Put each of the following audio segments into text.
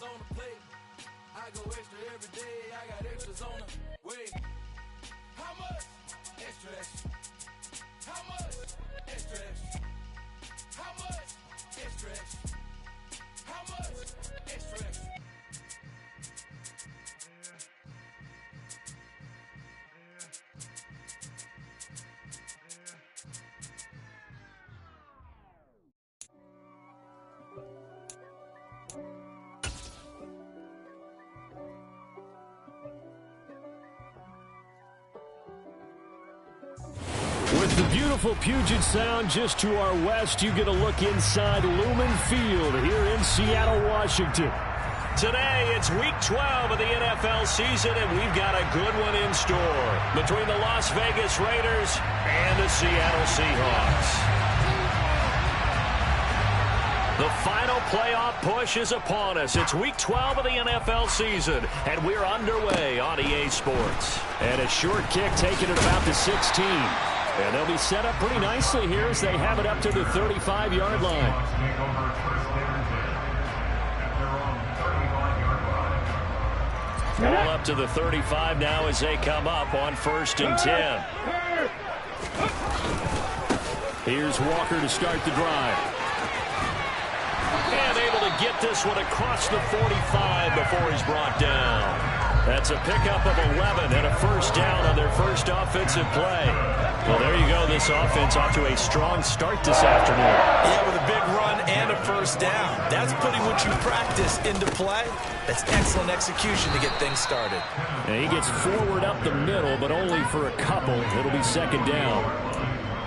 on the plate. I go extra every day. I got extras on the way. How much? Extra, extra. How much? Extra, extra. How much? Extra, extra. How much? Extra, extra. With the beautiful Puget Sound just to our west, you get a look inside Lumen Field here in Seattle, Washington. Today, it's Week 12 of the NFL season, and we've got a good one in store between the Las Vegas Raiders and the Seattle Seahawks. The final playoff push is upon us. It's Week 12 of the NFL season, and we're underway on EA Sports. And a short kick taken at about the 16. And they'll be set up pretty nicely here as they have it up to the 35-yard line. Ball up to the 35 now as they come up on 1st and 10. Here's Walker to start the drive. And able to get this one across the 45 before he's brought down. That's a pickup of 11 and a first down on their first offensive play. Well, there you go. This offense off to a strong start this afternoon. Yeah, with a big run and a first down. That's putting what you practice into play. That's excellent execution to get things started. And he gets forward up the middle, but only for a couple. It'll be second down.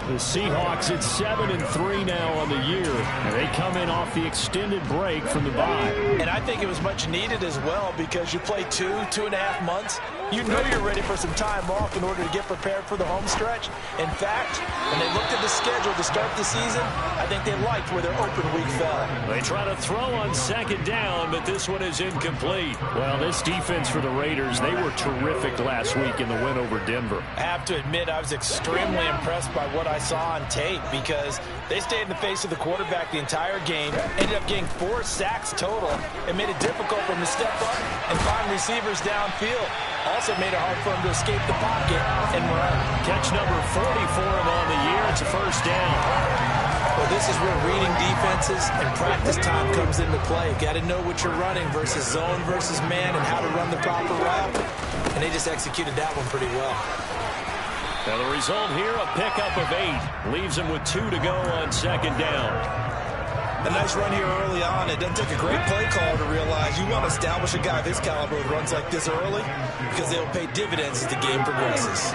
The Seahawks at 7-3 now on the year, and they come in off the extended break from the bye. And I think it was much needed as well because you play 2.5 months. You know you're ready for some time off in order to get prepared for the home stretch. In fact, when they looked at the schedule to start the season, I think they liked where their open week fell. They try to throw on second down, but this one is incomplete. Well, this defense for the Raiders, they were terrific last week in the win over Denver. I have to admit, I was extremely impressed by what I saw on tape because they stayed in the face of the quarterback the entire game, ended up getting 4 sacks total, and made it difficult for him to step up and find receivers downfield. Also made it hard for him to escape the pocket and run. Catch number 40 for him on the year. It's a first down. Well, this is where reading defenses and practice time comes into play. Got to know what you're running versus zone versus man and how to run the proper route. And they just executed that one pretty well. Now the result here, a pickup of 8. Leaves him with 2 to go on second down. A nice run here early on. It doesn't take a great play call to realize you want to establish a guy of his caliber who runs like this early because they'll pay dividends as the game progresses.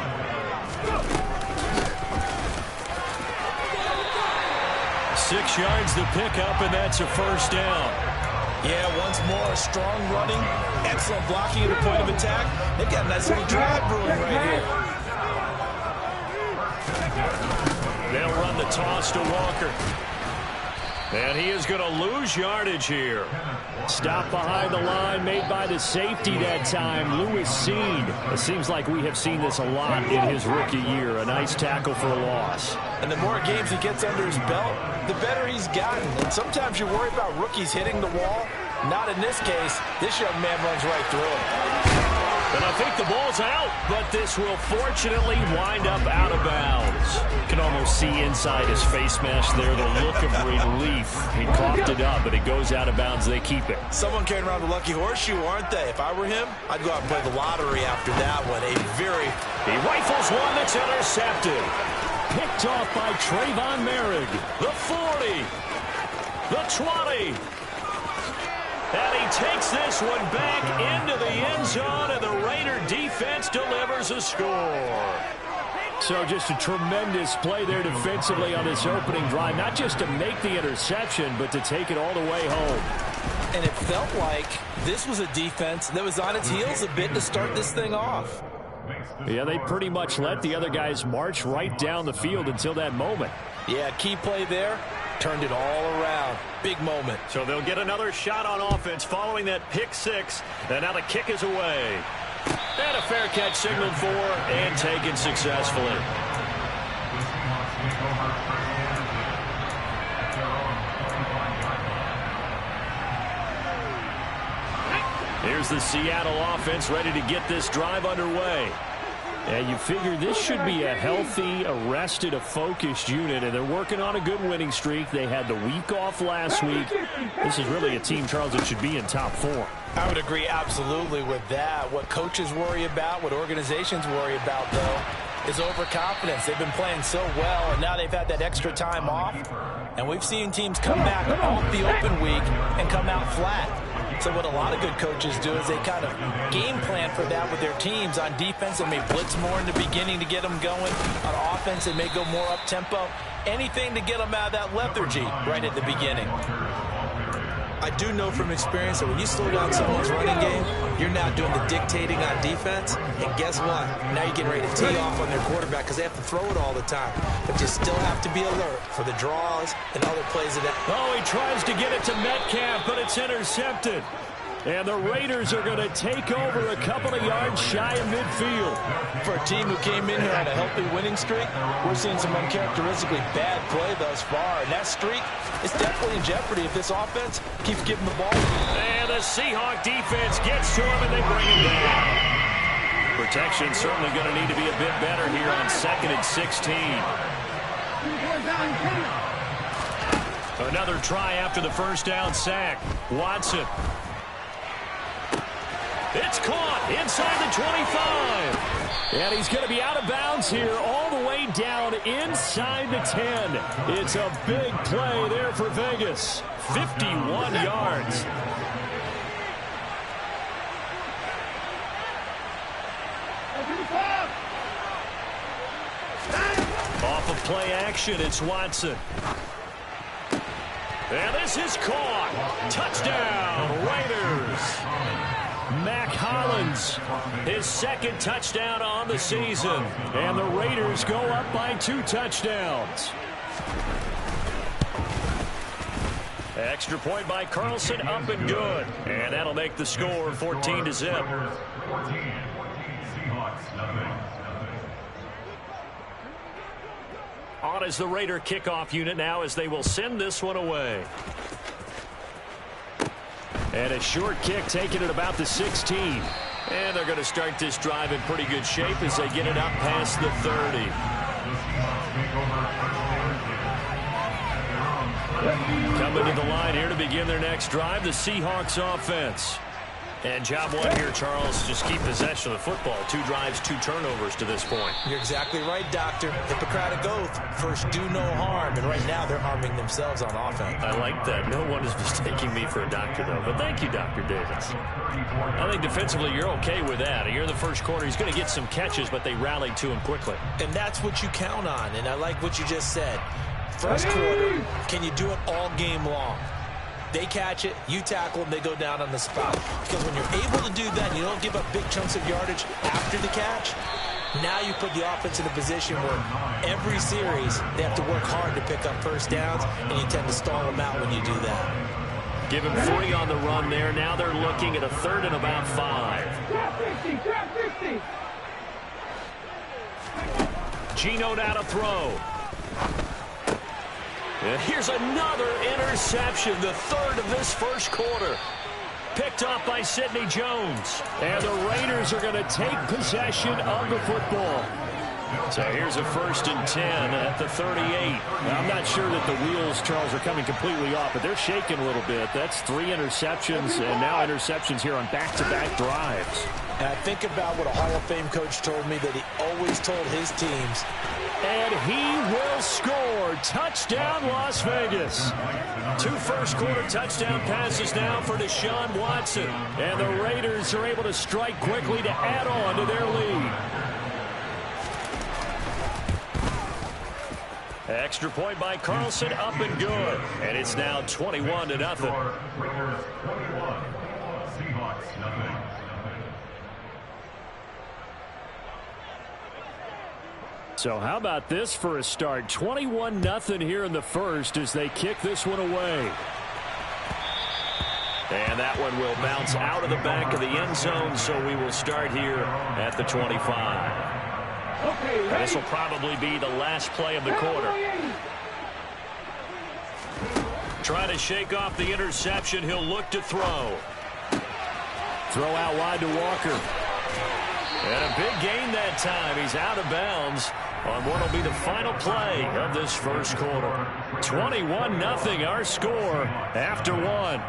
Six yards the pickup, and that's a first down. Yeah, once more, strong running, excellent blocking at the point of attack. They've got a nice little drive brewing right here. They'll run the toss to Walker. And he is going to lose yardage here. Stop behind the line made by the safety that time, Lewis Cine. It seems like we have seen this a lot in his rookie year. A nice tackle for a loss. And the more games he gets under his belt, the better he's gotten. And sometimes you worry about rookies hitting the wall. Not in this case. This young man runs right through it. And I think the ball's out, but this will fortunately wind up out of bounds. You can almost see inside his face mask there the look of relief. He coughed it up, but it goes out of bounds. They keep it. Someone carrying around the lucky horseshoe, aren't they? If I were him, I'd go out and play the lottery after that one. He rifles one that's intercepted. Picked off by Trayvon Merrick. The 40. The 20. And he takes this one back into the end zone, and the Raider defense delivers a score. So just a tremendous play there defensively on this opening drive, not just to make the interception, but to take it all the way home. And it felt like this was a defense that was on its heels a bit to start this thing off. Yeah, they pretty much let the other guys march right down the field until that moment. Yeah, key play there. Turned it all around. Big moment. So they'll get another shot on offense following that pick six. And now the kick is away. And a fair catch signaled for and taken successfully. here's the Seattle offense ready to get this drive underway. And you figure this should be a healthy, arrested, a focused unit, and they're working on a good winning streak. They had the week off last week. This is really a team, Charles, that should be in top form. I would agree absolutely with that. What coaches worry about, what organizations worry about, though, is overconfidence. They've been playing so well, and now they've had that extra time off. And we've seen teams come back off the open week and come out flat. So what a lot of good coaches do is they kind of game plan for that with their teams. On defense, they may blitz more in the beginning to get them going. On offense, they may go more up-tempo. Anything to get them out of that lethargy right at the beginning. I do know from experience that when you slow down someone's running game, you're now doing the dictating on defense. And guess what? Now you're getting ready to tee off on their quarterback because they have to throw it all the time. But you still have to be alert for the draws and other plays of that. Oh, he tries to get it to Metcalf, but it's intercepted. And the Raiders are going to take over a couple of yards shy of midfield. For a team who came in here on a healthy winning streak, we're seeing some uncharacteristically bad play thus far. And that streak is definitely in jeopardy if this offense keeps giving the ball. And the Seahawk defense gets to him, and they bring him down. Protection certainly going to need to be a bit better here on 2nd and 16. Another try after the first down sack. Watson. It's caught inside the 25. And he's going to be out of bounds here all the way down inside the 10. It's a big play there for Vegas. 51 yards. Off of play action, it's Watson. And this is caught. Touchdown, Raiders. Mac Hollins, his 2nd touchdown on the season. And the Raiders go up by 2 touchdowns. Extra point by Carlson, up and good. And that'll make the score 14-0. On is the Raider kickoff unit now as they will send this one away. And a short kick taken at about the 16. And they're going to start this drive in pretty good shape as they get it up past the 30. Coming to the line here to begin their next drive, the Seahawks offense. And job one here, Charles, just keep possession of the football. 2 drives, 2 turnovers to this point. You're exactly right, Doctor. Hippocratic oath. First, do no harm. And right now, they're harming themselves on offense. I like that. No one is mistaking me for a doctor, though. But thank you, Dr. Davis. I think defensively, you're okay with that. You're in the first quarter. He's going to get some catches, but they rallied to him quickly. And that's what you count on. And I like what you just said. First quarter, can you do it all game long? They catch it, you tackle them, they go down on the spot. Because when you're able to do that, and you don't give up big chunks of yardage after the catch, now you put the offense in a position where every series they have to work hard to pick up first downs, and you tend to stall them out when you do that. Give him 3 on the run there. Now they're looking at a 3rd and about 5. Geno now to throw. And here's another interception, the 3rd of this first quarter. Picked off by Sidney Jones. And the Raiders are going to take possession of the football. So here's a 1st and 10 at the 38. Now, I'm not sure that the wheels, Charles, are coming completely off, but they're shaking a little bit. That's 3 interceptions, and now interceptions here on back-to-back drives. And I think about what a Hall of Fame coach told me that he always told his teams. And he will score. Touchdown, Las Vegas. 2 first-quarter touchdown passes now for Deshaun Watson. And the Raiders are able to strike quickly to add on to their lead. Extra point by Carlson, up and good. And it's now 21-0. So how about this for a start? 21-0 here in the first as they kick this one away. And that one will bounce out of the back of the end zone, so we will start here at the 25. And this will probably be the last play of the quarter. Try to shake off the interception. He'll look to throw. Throw out wide to Walker. And a big gain that time. He's out of bounds on what will be the final play of this first quarter. 21-0 our score after one.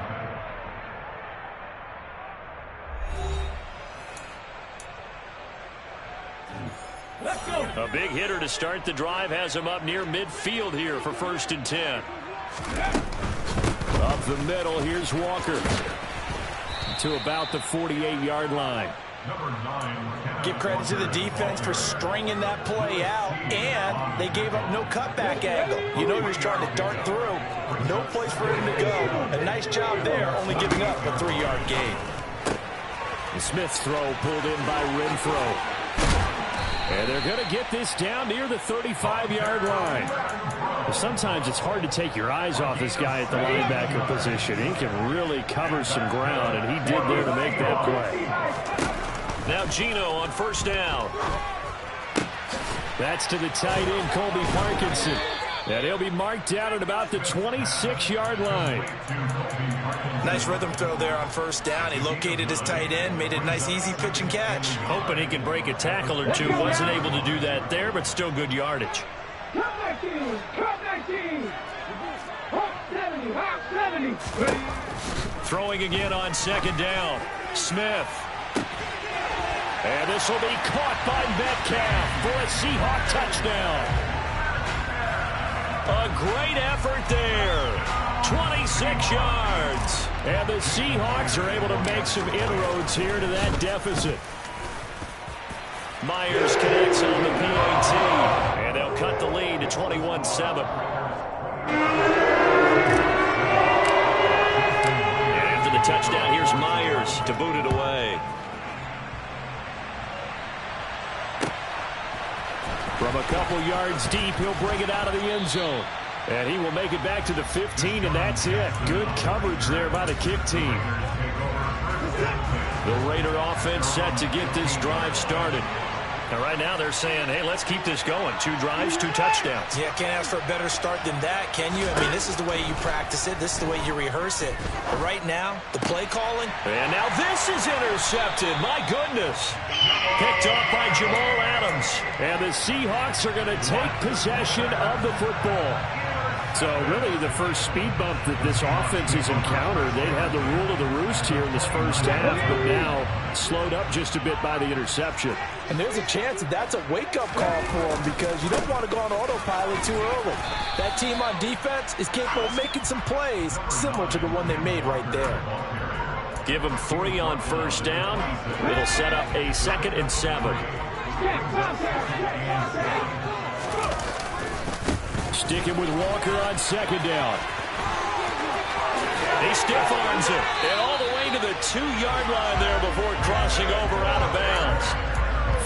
A big hitter to start the drive has him up near midfield here for 1st and 10. Up the middle, here's Walker to about the 48-yard line. Give credit to the defense for stringing that play out, and they gave up no cutback angle. You know he was trying to dart through. No place for him to go. A nice job there, only giving up a 3-yard gain. The Smith's throw pulled in by Renfro. And they're going to get this down near the 35-yard line. Sometimes it's hard to take your eyes off this guy at the linebacker position. He can really cover some ground, and he did there to make that play. Now Geno on 1st down. That's to the tight end, Colby Parkinson. And he'll be marked down at about the 26-yard line. Nice rhythm throw there on 1st down. He located his tight end, made it a nice easy pitch and catch. Hoping he can break a tackle or two. Wasn't able to do that there, but still good yardage. Throwing again on 2nd down. Smith. And this will be caught by Metcalf for a Seahawk touchdown. A great effort there. 26 yards. And the Seahawks are able to make some inroads here to that deficit. Myers connects on the PAT. And they'll cut the lead to 21-7. And after the touchdown, here's Myers to boot it away. From a couple yards deep, he'll bring it out of the end zone. And he will make it back to the 15, and that's it. Good coverage there by the kick team. The Raider offense set to get this drive started. And right now they're saying, hey, let's keep this going. 2 drives, 2 touchdowns. Yeah, can't ask for a better start than that, can you? I mean, this is the way you practice it. This is the way you rehearse it. But right now, the play calling. And now this is intercepted. My goodness. Picked off by Jamal Adams. And the Seahawks are going to take possession of the football. So really the first speed bump that this offense has encountered, they'd had the rule of the roost here in this first half, but now slowed up just a bit by the interception. And there's a chance that that's a wake-up call for them because you don't want to go on autopilot too early. That team on defense is capable of making some plays similar to the one they made right there. Give them 3 on 1st down. It'll set up a 2nd and 7. Sticking with Walker on 2nd down. He stiff arms it. And all the way to the 2-yard line there before crossing over out of bounds.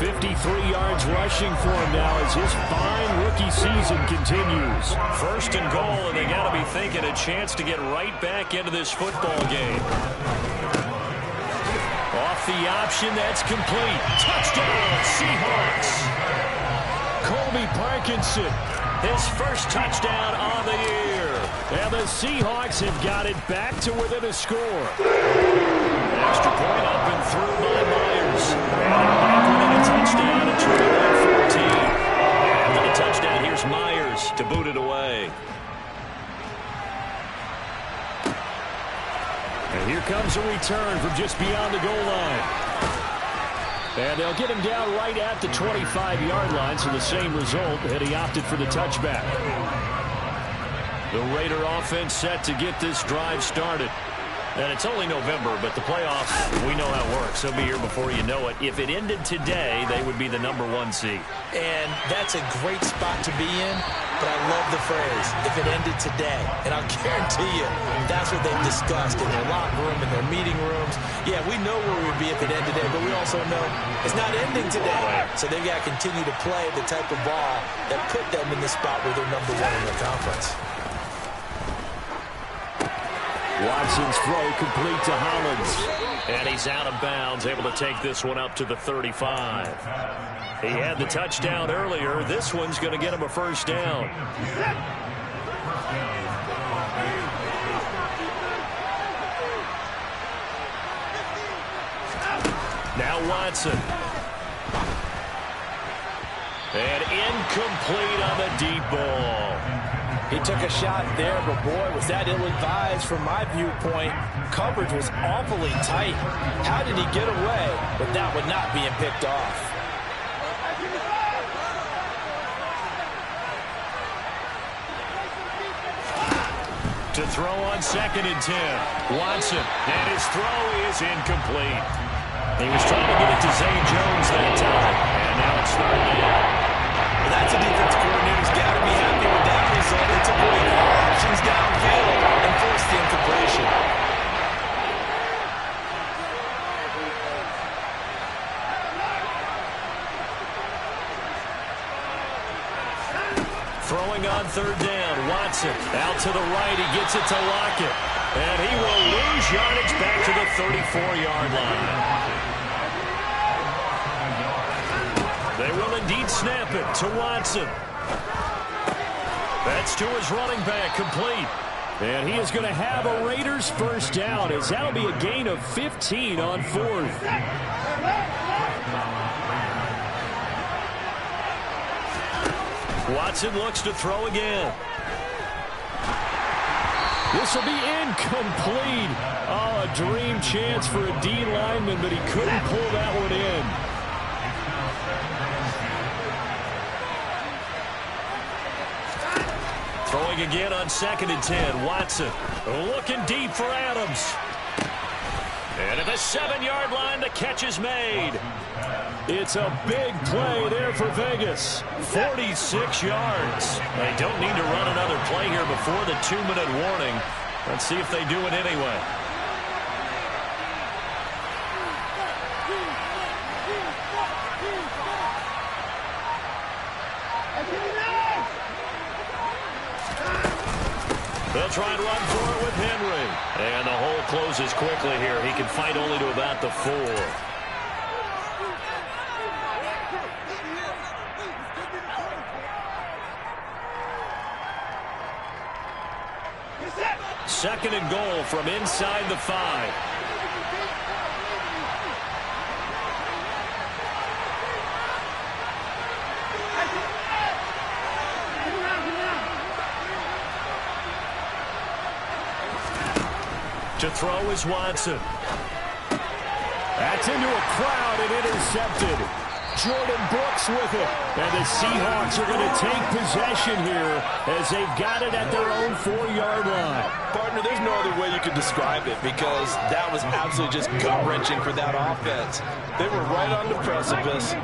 53 yards rushing for him now as his fine rookie season continues. 1st and goal, and they got to be thinking a chance to get right back into this football game. Off the option, that's complete. Touchdown, Seahawks. Colby Parkinson, his first touchdown on the year. And the Seahawks have got it back to within a score. An extra point up and through by Myers. And back within a touchdown at 21-14. And after the touchdown, here's Myers to boot it away. And here comes a return from just beyond the goal line. And they'll get him down right at the 25-yard line, so the same result had he opted for the touchback. The Raider offense set to get this drive started. And it's only November, but the playoffs, we know how it works. They'll be here before you know it. If it ended today, they would be the #1 seed. And that's a great spot to be in, but I love the phrase, if it ended today. And I'll guarantee you, that's what they've discussed in their locker room, in their meeting rooms. Yeah, we know where we would be if it ended today, but we also know it's not ending today. So they've got to continue to play the type of ball that put them in the spot where they're #1 in their conference. Watson's throw complete to Hollins. And he's out of bounds, able to take this one up to the 35. He had the touchdown earlier. This one's going to get him a 1st down. Now Watson. And incomplete on the deep ball. He took a shot there, but boy, was that ill-advised from my viewpoint. Coverage was awfully tight. How did he get away with that one not being picked off? To throw on 2nd and 10. Watson, and his throw is incomplete. He was trying to get it to Zay Jones that time, and now it's 3rd down. Well, that's a defense coordinator's got to be happy with that result. They took away all options downfield and forced the incompletion. Throwing on 3rd down, Watson out to the right. He gets it to Lockett, and he will lose yardage back to the 34-yard line. They will indeed snap it to Watson. That's to his running back, complete. And he is going to have a Raiders first down, as that'll be a gain of 15 on 4th. Watson looks to throw again. This will be incomplete. Oh, a dream chance for a D lineman, but he couldn't pull that one in. Throwing again on 2nd and 10. Watson looking deep for Adams. And at the 7-yard line, the catch is made. It's a big play there for Vegas. 46 yards. They don't need to run another play here before the 2-minute warning. Let's see if they do it anyway. They'll try and run for it with Henry. And the hole closes quickly here. He can fight only to about the 4. 2nd and goal from inside the 5. To throw is Watson. That's into a crowd and intercepted. Jordan Brooks with it. And the Seahawks are going to take possession here as they've got it at their own 4-yard line. Partner, there's no other way you could describe it, because that was absolutely just gut-wrenching for that offense. They were right on the precipice.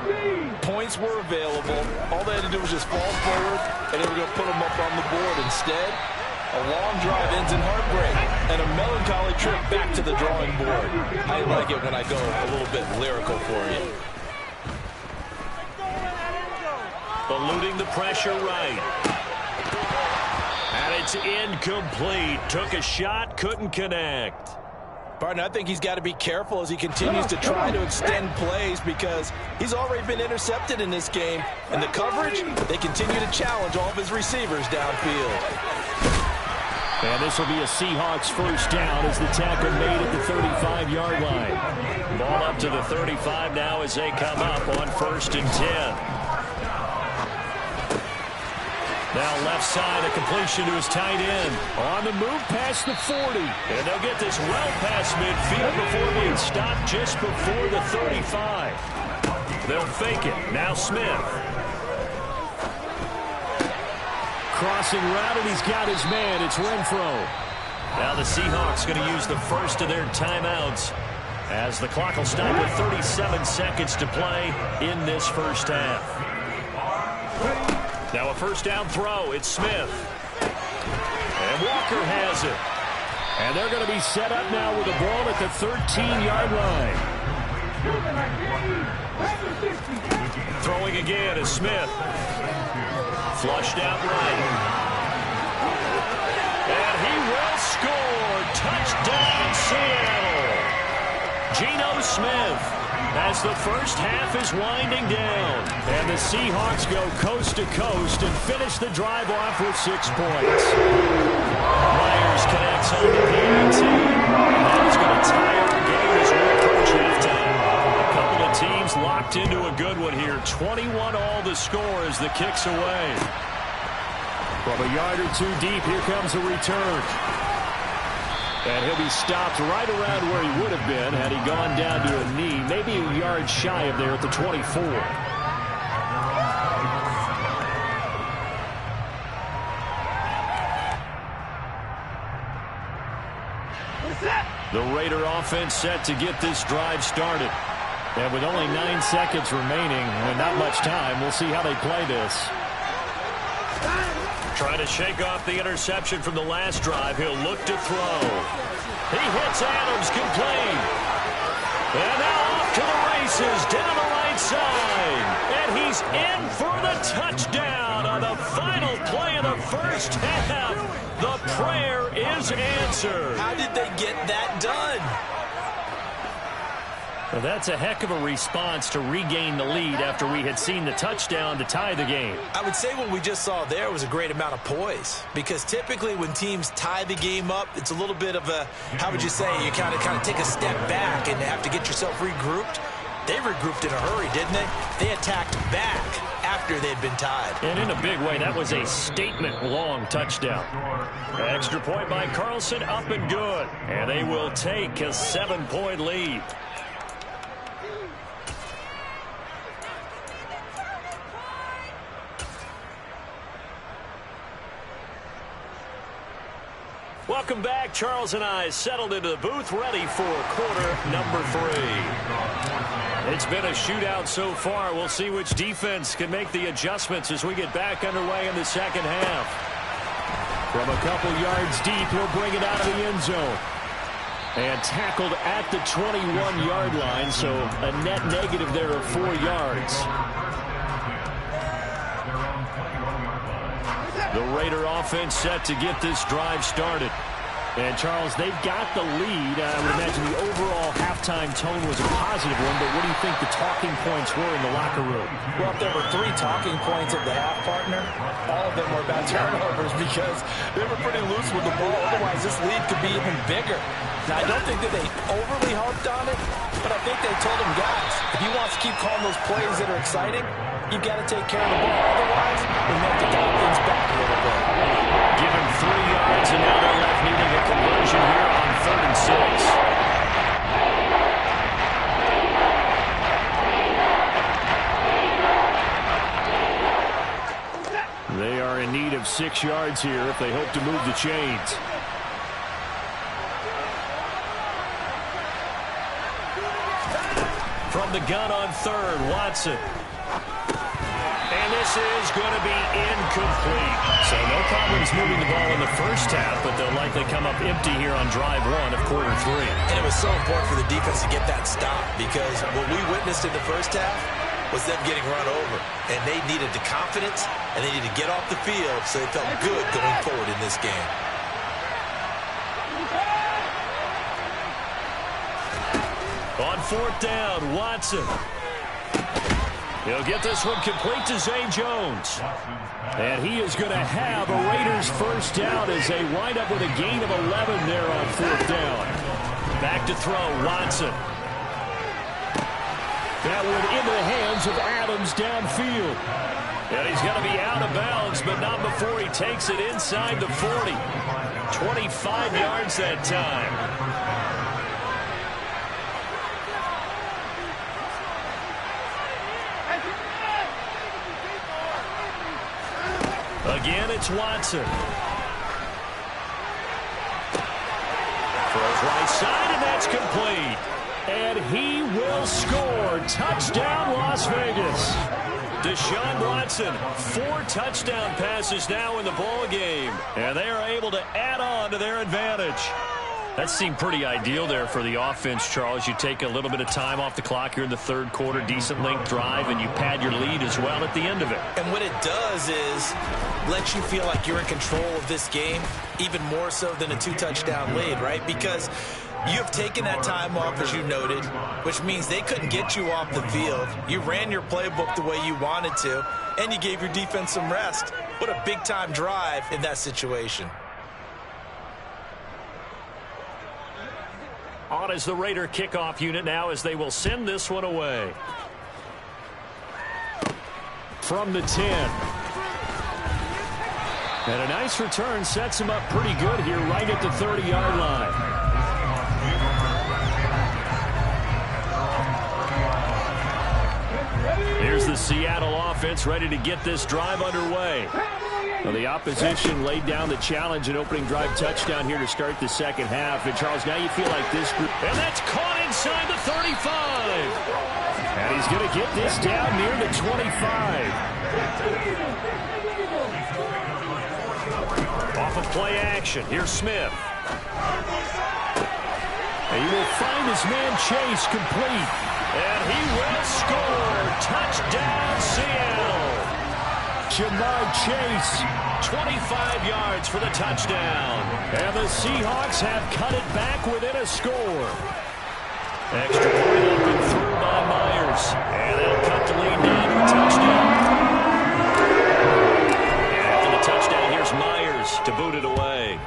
Points were available. All they had to do was just fall forward, and they were going to put them up on the board. Instead, a long drive ends in heartbreak and a melancholy trip back to the drawing board. I like it when I go a little bit lyrical for you. Eluding the pressure right. And it's incomplete. Took a shot, couldn't connect. Barton, I think he's got to be careful as he continues to try to extend plays, because he's already been intercepted in this game. And the coverage, they continue to challenge all of his receivers downfield. And this will be a Seahawks first down as the tackle made at the 35-yard line. Ball up to the 35 now as they come up on 1st and 10. Now left side, a completion to his tight end. On the move past the 40. And they'll get this well past midfield before being stopped just before the 35. They'll fake it. Now Smith. Crossing route, and he's got his man. It's Renfro. Now the Seahawks going to use the first of their timeouts as the clock will stop with 37 seconds to play in this first half. Now a first down throw. It's Smith. And Walker has it. And they're going to be set up now with the ball at the 13-yard line. Throwing again is Smith. Flushed out right. And he will score. Touchdown, Seattle. Geno Smith as the first half is winding down. And the Seahawks go coast to coast and finish the drive off with 6 points. Myers connects on the PAT. That is going to tie our game as we approach halftime. A couple of the score as the kick's away. From a yard or two deep, here comes a return. And he'll be stopped right around where he would have been had he gone down to a knee, maybe a yard shy of there at the 24. The Raider offense set to get this drive started. And with only 9 seconds remaining and not much time, we'll see how they play this. Trying to shake off the interception from the last drive. He'll look to throw. He hits Adams complete. And now off to the races down the right side. And he's in for the touchdown on the final play of the first half. The prayer is answered. How did they get that done? Well, that's a heck of a response to regain the lead after we had seen the touchdown to tie the game. I would say what we just saw there was a great amount of poise, because typically when teams tie the game up, it's a little bit of a, how would you say, you kind of take a step back and have to get yourself regrouped. They regrouped in a hurry, didn't they? They attacked back after they'd been tied. And in a big way, that was a statement-long touchdown. Extra point by Carlson, up and good. And they will take a 7-point lead. Welcome back. Charles and I settled into the booth, ready for quarter number 3. It's been a shootout so far. We'll see which defense can make the adjustments as we get back underway in the second half. From a couple yards deep, he'll bring it out of the end zone. And tackled at the 21-yard line, so a net negative there of 4 yards. The Raider offense set to get this drive started. And, Charles, they've got the lead. I would imagine the overall halftime tone was a positive one, but what do you think the talking points were in the locker room? Well, if there were 3 talking points at the half, partner, all of them were about turnovers, because they were pretty loose with the ball. Otherwise, this lead could be even bigger. Now, I don't think that they overly harped on it, but I think they told them, guys, if you want to keep calling those plays that are exciting, you've got to take care of the ball. Otherwise, we have to dial things back a little bit. Given 3 yards, and now they're left needing a conversion here on 3rd and 6. They are in need of 6 yards here if they hope to move the chains. From the gun on 3rd, Watson. And this is going to be incomplete. So no problems moving the ball in the first half, but they'll likely come up empty here on drive 1 of quarter 3. And it was so important for the defense to get that stop, because what we witnessed in the first half was them getting run over. And they needed the confidence, and they needed to get off the field so they felt good going forward in this game. On 4th down, Watson. He'll get this one complete to Zay Jones. And he is going to have a Raiders first down as they wind up with a gain of 11 there on 4th down. Back to throw, Watson. That one into the hands of Adams downfield. And he's going to be out of bounds, but not before he takes it inside the 40. 25 yards that time. Again, it's Watson. Throws right side, and that's complete. And he will score. Touchdown, Las Vegas. Deshaun Watson, 4 touchdown passes now in the ball game. And they are able to add on to their advantage. That seemed pretty ideal there for the offense, Charles. You take a little bit of time off the clock here in the 3rd quarter, decent length drive, and you pad your lead as well at the end of it. And what it does is let you feel like you're in control of this game, even more so than a 2-touchdown lead, right? Because you have taken that time off, as you noted, which means they couldn't get you off the field. You ran your playbook the way you wanted to, and you gave your defense some rest. What a big-time drive in that situation. On is the Raider kickoff unit now as they will send this one away. from the 10. And a nice return sets him up pretty good here right at the 30-yard line. Here's the Seattle offense ready to get this drive underway. Well, the opposition laid down the challenge and opening drive touchdown here to start the second half. And, Charles, now you feel like this group... And that's caught inside the 35. And he's going to get this down near the 25. Off of play action. Here's Smith. And he will find his man Chase complete. And he will score. Touchdown, Seattle. Ja'Marr Chase, 25 yards for the touchdown. And the Seahawks have cut it back within a score. Extra point up and through by Myers. And they'll cut the lead down to a touchdown. And after the touchdown, here's Myers to boot it away.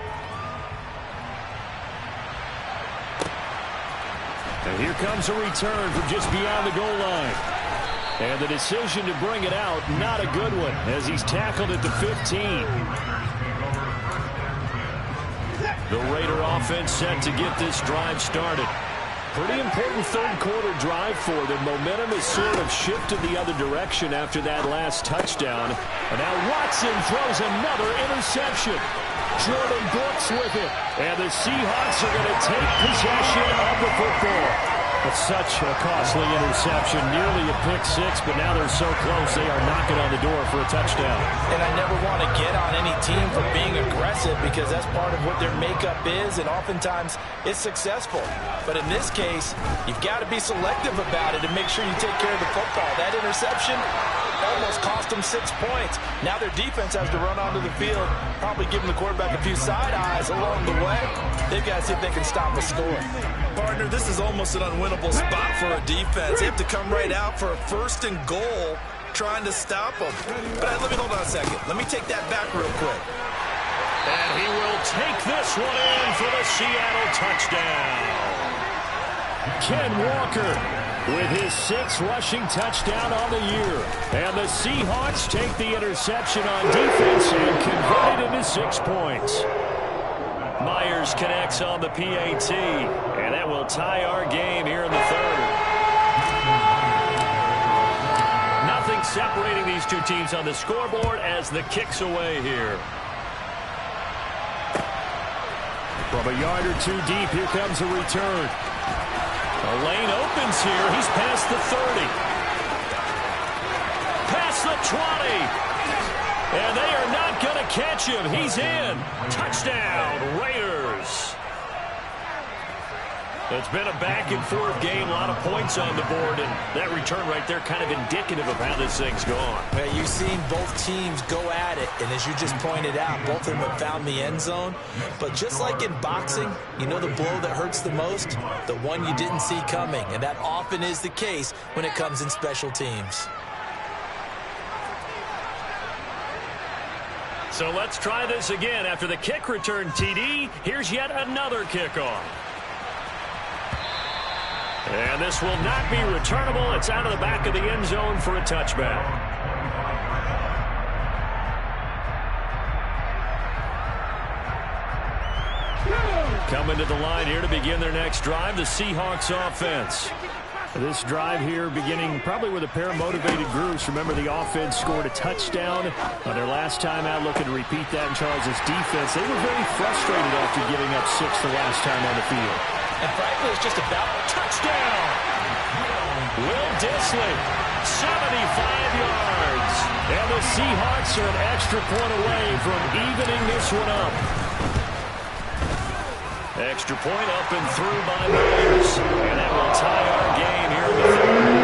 And here comes a return from just beyond the goal line. And the decision to bring it out, not a good one, as he's tackled at the 15. The Raider offense set to get this drive started. Pretty important third-quarter drive for them. Momentum has sort of shifted the other direction after that last touchdown. And now Watson throws another interception. Jordan Brooks with it. And the Seahawks are going to take possession of the football. It's such a costly interception, nearly a pick-6, but now they're so close they are knocking on the door for a touchdown. And I never want to get on any team for being aggressive because that's part of what their makeup is, and oftentimes it's successful. But in this case, you've got to be selective about it and make sure you take care of the football. That interception almost cost them 6 points. Now their defense has to run onto the field, probably giving the quarterback a few side eyes along the way. They've got to see if they can stop a score. Partner, this is almost an unwinnable spot for a defense. They have to come right out for a 1st and goal trying to stop them. But let me hold on a second. Let me take that back real quick. And he will take this one in for the Seattle touchdown. Ken Walker with his 6th rushing touchdown on the year. And the Seahawks take the interception on defense and convert it into 6 points. Myers connects on the PAT, and that will tie our game here in the 3rd. Nothing separating these two teams on the scoreboard as the kick's away here. From a yard or two deep, here comes a return. The lane opens here. He's past the 30. Past the 20. And they are not going to catch him. He's in. Touchdown, Raiders. It's been a back-and-forth game, a lot of points on the board, and that return right there kind of indicative of how this thing's gone. Well, you've seen both teams go at it, and as you just pointed out, both of them have found the end zone. But just like in boxing, you know the blow that hurts the most? The one you didn't see coming, and that often is the case when it comes in special teams. So let's try this again. After the kick return, TD, here's yet another kickoff. And this will not be returnable. It's out of the back of the end zone for a touchback. Coming to the line here to begin their next drive, the Seahawks offense. This drive here beginning probably with a pair of motivated groups. Remember, the offense scored a touchdown on their last time out, looking to repeat that in Charles' defense. They were very frustrated after giving up 6 the last time on the field. And frankly, it's just about touchdown. Will Dissly, 75 yards. And the Seahawks are an extra point away from evening this one up. Extra point up and through by Myers. And that will tie our game here in the 3rd.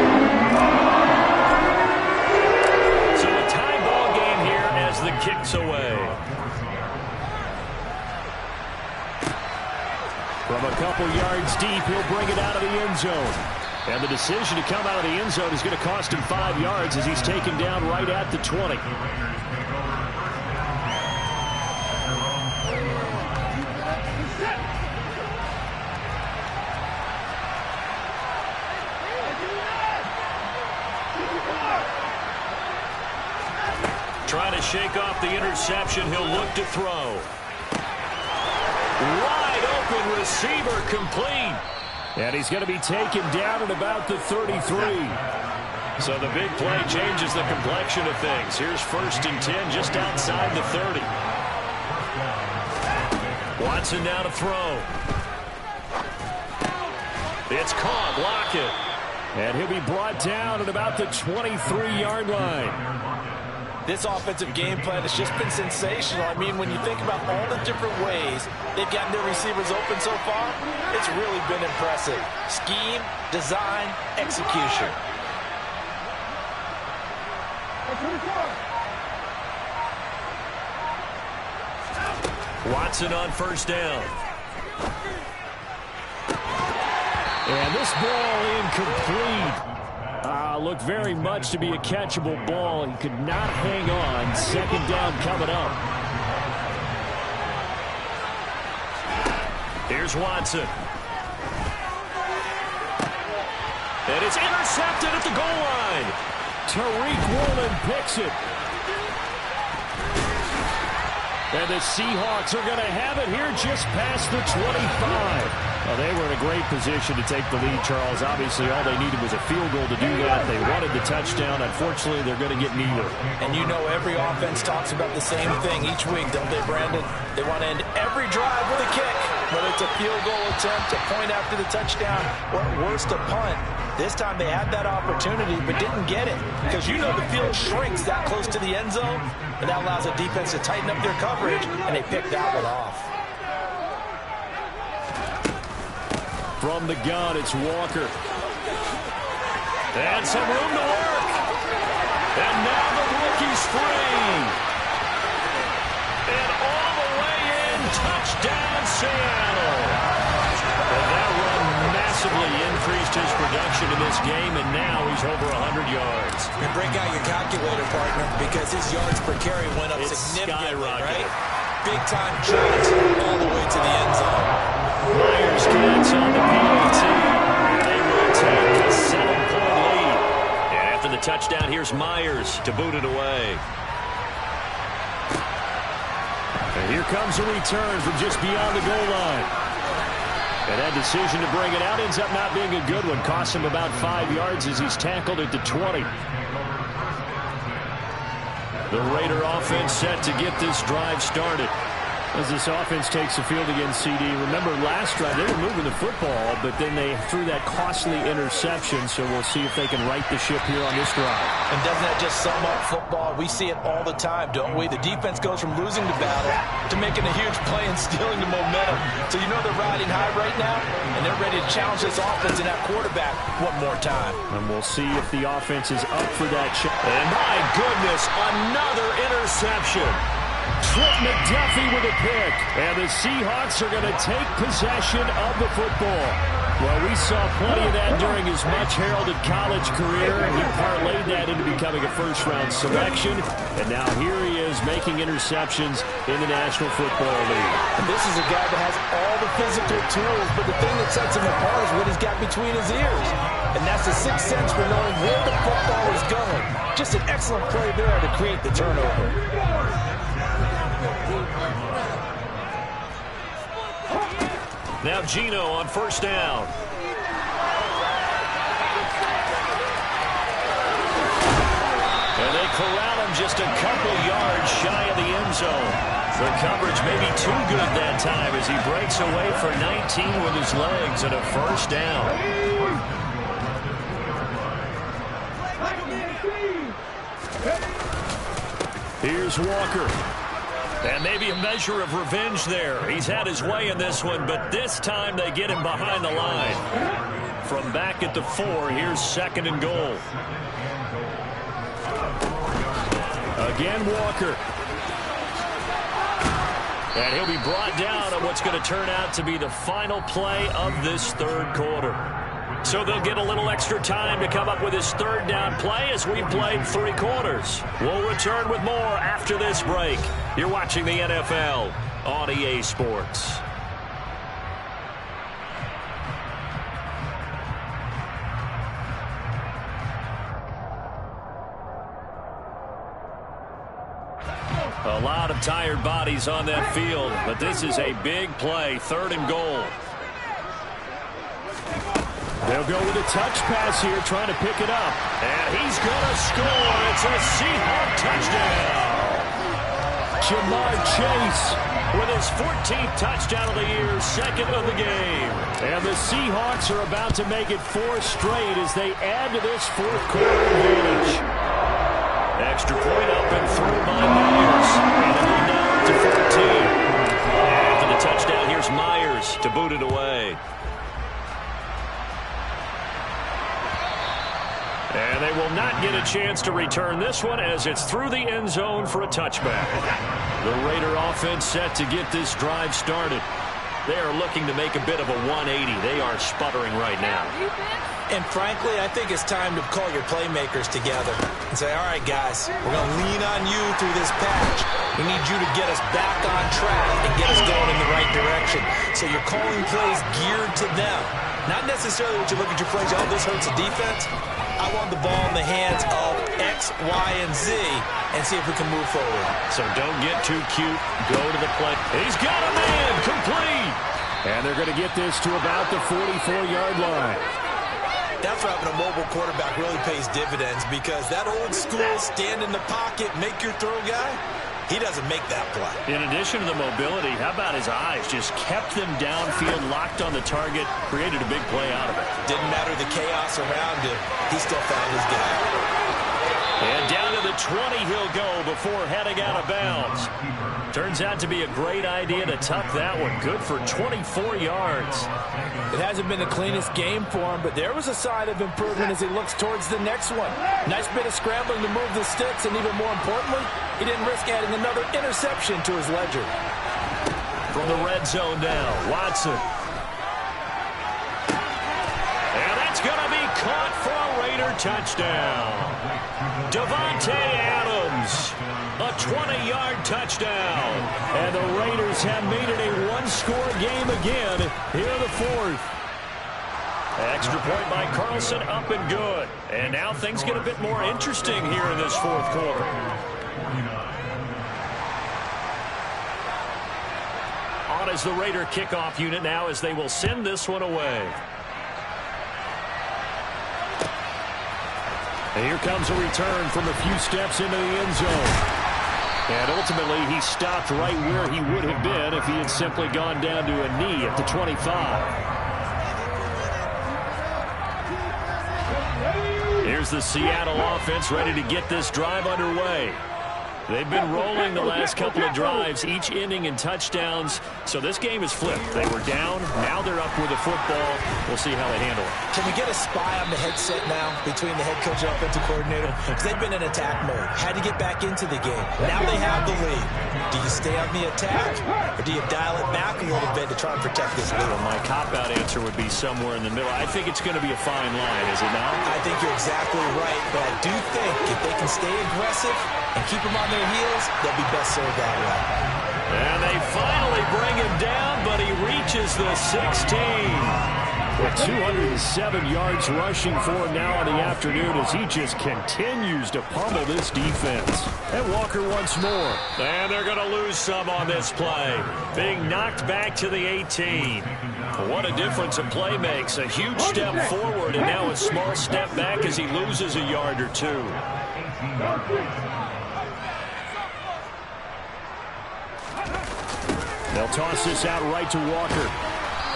So a tie ball game here as the kick's away. From a couple yards deep, he'll bring it out of the end zone. And the decision to come out of the end zone is going to cost him 5 yards as he's taken down right at the 20. shake off the interception. He'll look to throw. Wide open receiver, complete. And he's going to be taken down at about the 33. So the big play changes the complexion of things. Here's 1st and 10 just outside the 30. Watson now to throw. It's caught. Lockett. And he'll be brought down at about the 23-yard line. This offensive game plan has just been sensational. I mean, when you think about all the different ways they've gotten their receivers open so far, it's really been impressive. Scheme, design, execution. Watson on 1st down. And this ball incomplete. Looked very much to be a catchable ball. He could not hang on. 2nd down coming up. Here's Watson. And it's intercepted at the goal line. Tariq Woolen picks it. And the Seahawks are going to have it here just past the 25. Well, they were in a great position to take the lead, Charles. Obviously, all they needed was a field goal to do that. They wanted the touchdown. Unfortunately, they're going to get neither. And you know every offense talks about the same thing each week, don't they, Brandon? They want to end every drive with a kick, whether it's a field goal attempt, a point after the touchdown, or at worst, a punt. This time they had that opportunity but didn't get it because you know the field shrinks that close to the end zone, and that allows the defense to tighten up their coverage, and they picked that one off. From the gun, it's Walker. And some room to work. And now the rookie's free. And all the way in, touchdown Seattle. And that run massively increased his production in this game, and now he's over 100 yards. And break out your calculator, partner, because his yards per carry went up significantly, right? Big-time charge all the way to the end zone. Myers gets on the PAT. They will take a 7-point lead. And after the touchdown, here's Myers to boot it away. And here comes a return from just beyond the goal line. And that decision to bring it out ends up not being a good one. Costs him about 5 yards as he's tackled at the 20. The Raider offense set to get this drive started. As this offense takes the field against CD. Remember last drive, they were moving the football, but then they threw that costly interception, so we'll see if they can right the ship here on this drive. And doesn't that just sum up football? We see it all the time, don't we? The defense goes from losing the battle to making a huge play and stealing the momentum. So you know they're riding high right now, and they're ready to challenge this offense and that quarterback one more time. And we'll see if the offense is up for that challenge. And my goodness, another interception. Trent McDuffie with a pick. And the Seahawks are going to take possession of the football. Well, we saw plenty of that during his much-heralded college career. He parlayed that into becoming a first-round selection. And now here he is making interceptions in the National Football League. And this is a guy that has all the physical tools, but the thing that sets him apart is what he's got between his ears. And that's the sixth sense for knowing where the football is going. Just an excellent play there to create the turnover. Now Geno on 1st down. And they corral him just a couple yards shy of the end zone. The coverage may be too good that time as he breaks away for 19 with his legs and a 1st down. Here's Walker. And maybe a measure of revenge there. He's had his way in this one, but this time they get him behind the line. From back at the 4, here's 2nd and goal. Again, Walker. And he'll be brought down on what's going to turn out to be the final play of this 3rd quarter. So they'll get a little extra time to come up with his 3rd down play as we played 3 quarters. We'll return with more after this break. You're watching the NFL on EA Sports. of tired bodies on that field, but this is a big play, 3rd and goal. They'll go with a touch pass here, trying to pick it up. And he's going to score. It's a Seahawk touchdown. Ja'Marr Chase with his 14th touchdown of the year, 2nd of the game. And the Seahawks are about to make it 4 straight as they add to this 4th quarter advantage. Extra point up and through by Myers. And it'll now up to 14. After the touchdown, here's Myers to boot it away. And they will not get a chance to return this one as it's through the end zone for a touchback. The Raider offense set to get this drive started. They are looking to make a bit of a 180. They are sputtering right now. And frankly, I think it's time to call your playmakers together and say, all right, guys, we're going to lean on you through this patch. We need you to get us back on track and get us going in the right direction. So you're calling plays geared to them. Not necessarily what you look at your plays, oh, this hurts the defense. I want the ball in the hands of X, Y, and Z and see if we can move forward. So don't get too cute. Go to the play. He's got a man. Complete. And they're going to get this to about the 44-yard line. That's where having a mobile quarterback really pays dividends because that old school stand in the pocket, make your throw guy, he doesn't make that play. In addition to the mobility, how about his eyes? Just kept them downfield, locked on the target, created a big play out of it. Didn't matter the chaos around him. He still found his guy. And down to the 20 he'll go before heading out of bounds. Turns out to be a great idea to tuck that one. Good for 24 yards. It hasn't been the cleanest game for him, but there was a sign of improvement as he looks towards the next one. Nice bit of scrambling to move the sticks, and even more importantly, he didn't risk adding another interception to his ledger. From the red zone now, Watson. And that's going to be caught for a Raider touchdown. Davante Adams, a 20-yard touchdown. And the Raiders have made it a one-score game again here in the 4th. Extra point by Carlson, up and good. And now things get a bit more interesting here in this 4th quarter. On is the Raider kickoff unit now as they will send this one away. And here comes a return from a few steps into the end zone. And ultimately, he stopped right where he would have been if he had simply gone down to a knee at the 25. Here's the Seattle offense ready to get this drive underway. They've been rolling the last couple of drives, each ending in touchdowns. So this game is flipped. They were down. Now they're up with the football. We'll see how they handle it. Can we get a spy on the headset now between the head coach and offensive coordinator? Because they've been in attack mode. Had to get back into the game. Now they have the lead. Do you stay on the attack, or do you dial it back a little bit to try and protect this lead? Well, my cop-out answer would be somewhere in the middle. I think it's going to be a fine line, is it not? I think you're exactly right, but I do think if they can stay aggressive and keep them on their heels, they'll be best served that way. And they finally bring him down, but he reaches the 16. With 207 yards rushing for him now in the afternoon as he just continues to pummel this defense. And Walker once more. And they're going to lose some on this play. Being knocked back to the 18. What a difference a play makes. A huge step forward and now a small step back as he loses a yard or two. They'll toss this out right to Walker.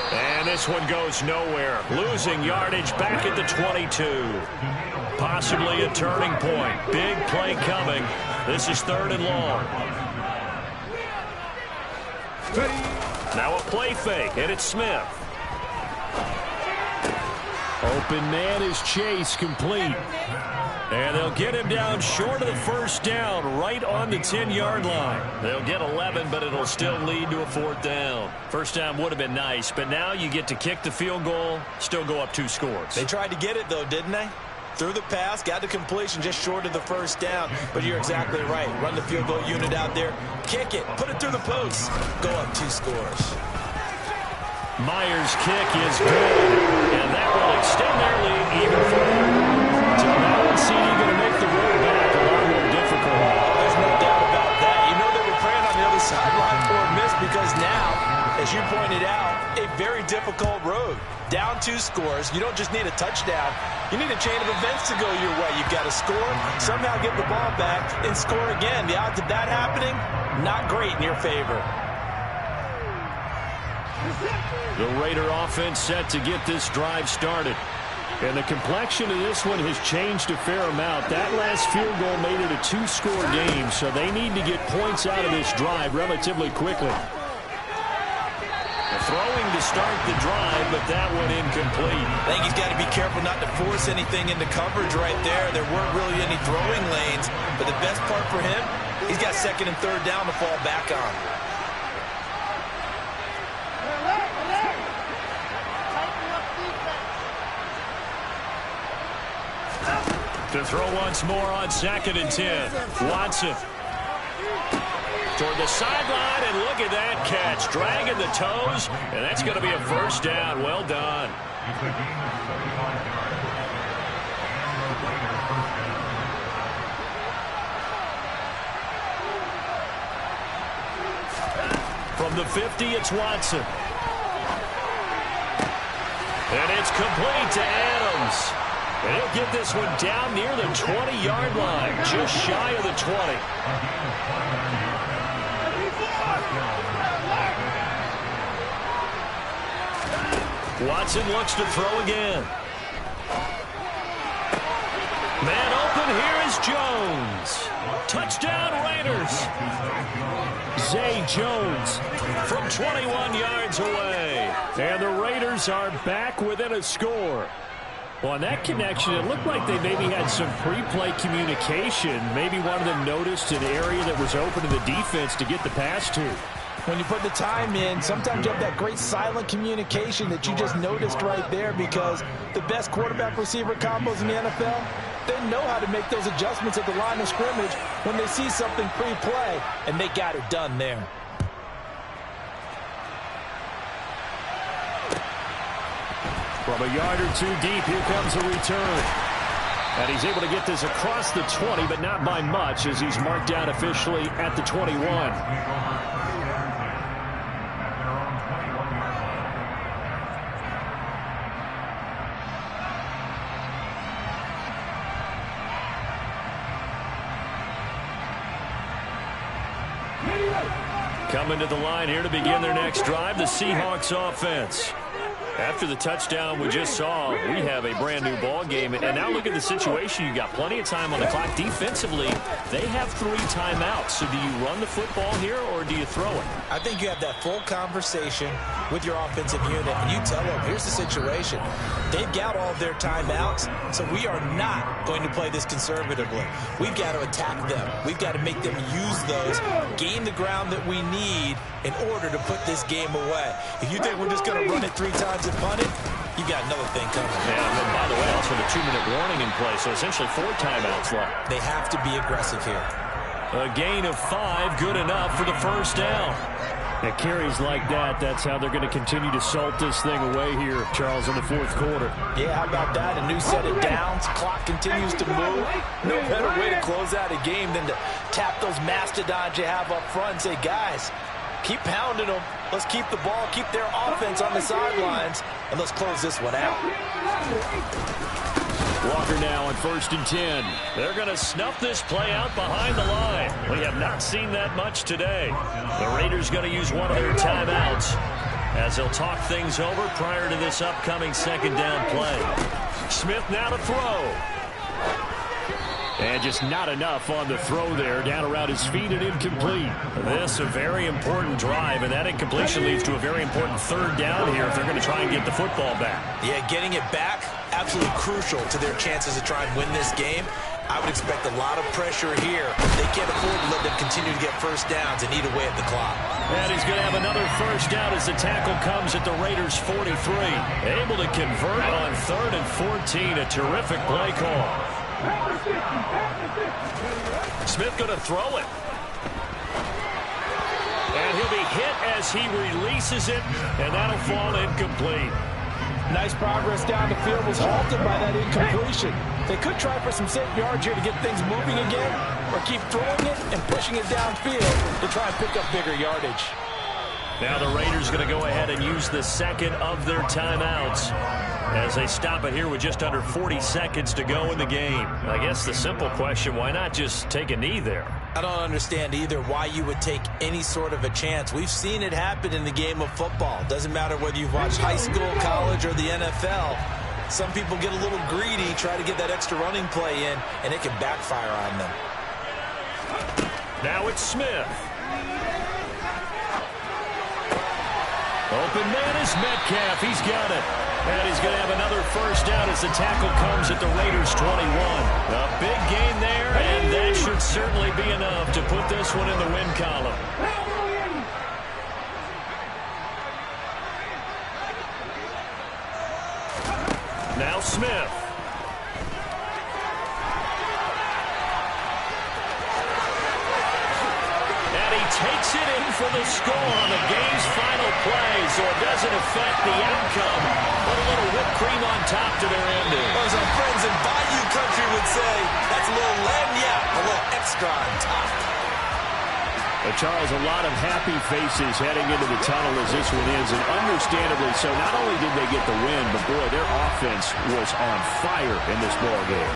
And this one goes nowhere. Losing yardage back at the 22. Possibly a turning point. Big play coming. This is 3rd and long. Now a play fake, and it's Smith. Open man is Chase, complete. And they'll get him down short of the first down, right on the 10-yard line. They'll get 11, but it'll still lead to a 4th down. First down would have been nice, but now you get to kick the field goal, still go up 2 scores. They tried to get it, though, didn't they? Threw the pass, got the completion just short of the first down. But you're exactly right. Run the field goal unit out there, kick it, put it through the post, go up 2 scores. Myers' kick is good, and that will extend their lead even further. So now it's going to make the road back a lot more difficult. There's no doubt about that. You know they were praying on sideline for a miss because now, as you pointed out, a very difficult road. Down 2 scores. You don't just need a touchdown. You need a chain of events to go your way. You've got to score, somehow get the ball back, and score again. The odds of that happening, not great in your favor. The Raider offense set to get this drive started. And the complexion of this one has changed a fair amount. That last field goal made it a 2-score game, so they need to get points out of this drive relatively quickly. Throwing to start the drive, but that one incomplete. I think he's got to be careful not to force anything into coverage right there. There weren't really any throwing lanes, but the best part for him, he's got 2nd and 3rd down to fall back on. To throw once more on 2nd and 10. Watson toward the sideline, and look at that catch. Dragging the toes, and that's going to be a first down. Well done. From the 50, it's Watson. And it's complete to Adams. And he'll get this one down near the 20-yard line, just shy of the 20. Watson looks to throw again. Man open, here is Jones. Touchdown Raiders. Zay Jones from 21 yards away. And the Raiders are back within a score. Well, on that connection, it looked like they maybe had some pre-play communication. Maybe one of them noticed an area that was open to the defense to get the pass to. When you put the time in, sometimes you have that great silent communication that you just noticed right there, because the best quarterback-receiver combos in the NFL, they know how to make those adjustments at the line of scrimmage when they see something pre-play, and they got it done there. From a yard or 2 deep, here comes a return. And he's able to get this across the 20, but not by much, as he's marked down officially at the 21. Coming to the line here to begin their next drive, the Seahawks offense. After the touchdown we just saw, we have a brand-new ball game. And now look at the situation. You got plenty of time on the clock. Defensively, they have 3 timeouts. So do you run the football here, or do you throw it? I think you have that full conversation with your offensive unit, and you tell them, here's the situation. They've got all of their timeouts, so we are not going to play this conservatively. We've got to attack them. We've got to make them use those, gain the ground that we need in order to put this game away. If you think we're just going to run it 3 times and punt it, you got another thing coming. Yeah, and then, by the way, also the 2-minute warning in play, so essentially 4 timeouts left. They have to be aggressive here. A gain of 5, good enough for the first down. At carries like that, that's how they're going to continue to salt this thing away here, Charles, in the 4th quarter. Yeah, how about that? A new set of downs. Clock continues to move. No better way to close out a game than to tap those mastodons you have up front and say, guys, keep pounding them. Let's keep the ball, keep their offense on the sidelines, and let's close this one out. Walker now on 1st and 10. They're going to snuff this play out behind the line. We have not seen that much today. The Raiders going to use one of their timeouts as they'll talk things over prior to this upcoming 2nd down play. Smith now to throw. And just not enough on the throw there, down around his feet and incomplete. This a very important drive, and that incompletion leads to a very important 3rd down here if they're going to try and get the football back. Yeah, getting it back, absolutely crucial to their chances to try and win this game. I would expect a lot of pressure here. They can't afford to let them continue to get first downs and eat away at the clock. And he's going to have another first down as the tackle comes at the Raiders' 43. Able to convert on 3rd and 14. A terrific play call. Smith going to throw it. And he'll be hit as he releases it, and that'll fall incomplete. Nice progress down the field was halted by that incompletion. They could try for some safe yards here to get things moving again, or keep throwing it and pushing it downfield to try and pick up bigger yardage. Now the Raiders going to go ahead and use the second of their timeouts as they stop it here with just under 40 seconds to go in the game. I guess the simple question, why not just take a knee there? I don't understand either why you would take any sort of a chance. We've seen it happen in the game of football. Doesn't matter whether you've watched high school, college, or the NFL. Some people get a little greedy, try to get that extra running play in, and it can backfire on them. Now it's Smith. Open man is Metcalf. He's got it. And he's going to have another first down as the tackle comes at the Raiders' 21. A big gain there, and that should certainly be enough to put this one in the win column. Now Smith. Takes it in for the score on the game's final play, so it doesn't affect the outcome, but a little whipped cream on top to their ending. Well, as our friends in Bayou Country would say, that's a little lagniappe, a little extra on top. But Charles, a lot of happy faces heading into the tunnel as this one ends, and understandably so. Not only did they get the win, but boy, their offense was on fire in this ball game.